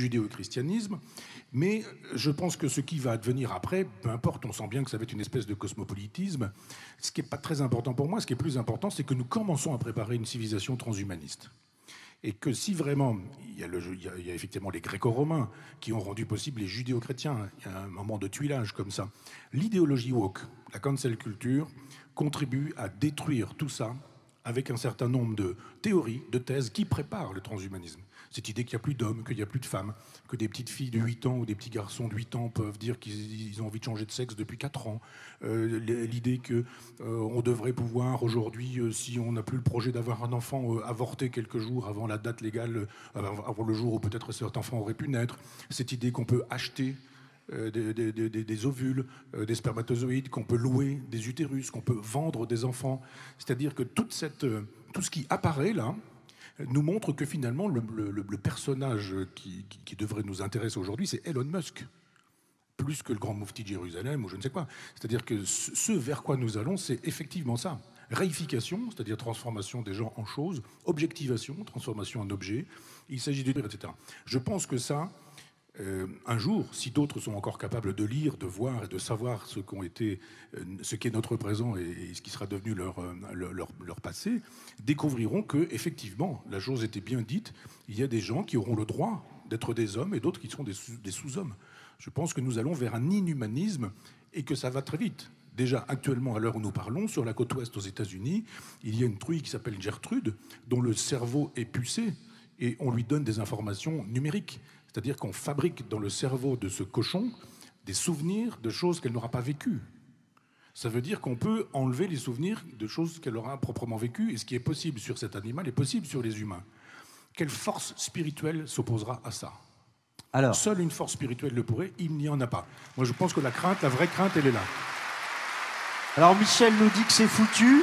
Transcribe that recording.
judéo-christianisme, mais je pense que ce qui va advenir après, peu importe, on sent bien que ça va être une espèce de cosmopolitisme. Ce qui n'est pas très important pour moi, ce qui est plus important, c'est que nous commençons à préparer une civilisation transhumaniste. Et que si vraiment, il y a effectivement les gréco-romains qui ont rendu possible les judéo-chrétiens, il y a un moment de tuilage comme ça, l'idéologie woke, la cancel culture, contribue à détruire tout ça avec un certain nombre de théories, de thèses qui préparent le transhumanisme. Cette idée qu'il n'y a plus d'hommes, qu'il n'y a plus de femmes, que des petites filles de 8 ans ou des petits garçons de 8 ans peuvent dire qu'ils ont envie de changer de sexe depuis 4 ans. L'idée qu'on devrait pouvoir aujourd'hui, si on n'a plus le projet d'avoir un enfant, avorter quelques jours avant la date légale, avant le jour où peut-être cet enfant aurait pu naître. Cette idée qu'on peut acheter des ovules, des spermatozoïdes, qu'on peut louer des utérus, qu'on peut vendre des enfants. C'est-à-dire que tout ce qui apparaît là nous montre que finalement le personnage qui devrait nous intéresser aujourd'hui, c'est Elon Musk, plus que le grand moufti de Jérusalem ou je ne sais quoi. C'est-à-dire que ce vers quoi nous allons, c'est effectivement ça. Réification, c'est-à-dire transformation des gens en choses, objectivation, transformation en objet, il s'agit de etc. Je pense que ça, un jour, si d'autres sont encore capables de lire, de voir et de savoir ce qu'est notre présent et ce qui sera devenu leur passé, découvriront que effectivement la chose était bien dite. Il y a des gens qui auront le droit d'être des hommes et d'autres qui seront des sous-hommes. Je pense que nous allons vers un inhumanisme et que ça va très vite. Déjà, actuellement, à l'heure où nous parlons, sur la côte ouest aux États-Unis, il y a une truie qui s'appelle Gertrude, dont le cerveau est pucé et on lui donne des informations numériques. C'est-à-dire qu'on fabrique dans le cerveau de ce cochon des souvenirs de choses qu'elle n'aura pas vécues. Ça veut dire qu'on peut enlever les souvenirs de choses qu'elle aura proprement vécues, et ce qui est possible sur cet animal est possible sur les humains. Quelle force spirituelle s'opposera à ça ? Alors, seule une force spirituelle le pourrait, il n'y en a pas. Moi je pense que la vraie crainte, elle est là. Alors Michel nous dit que c'est foutu.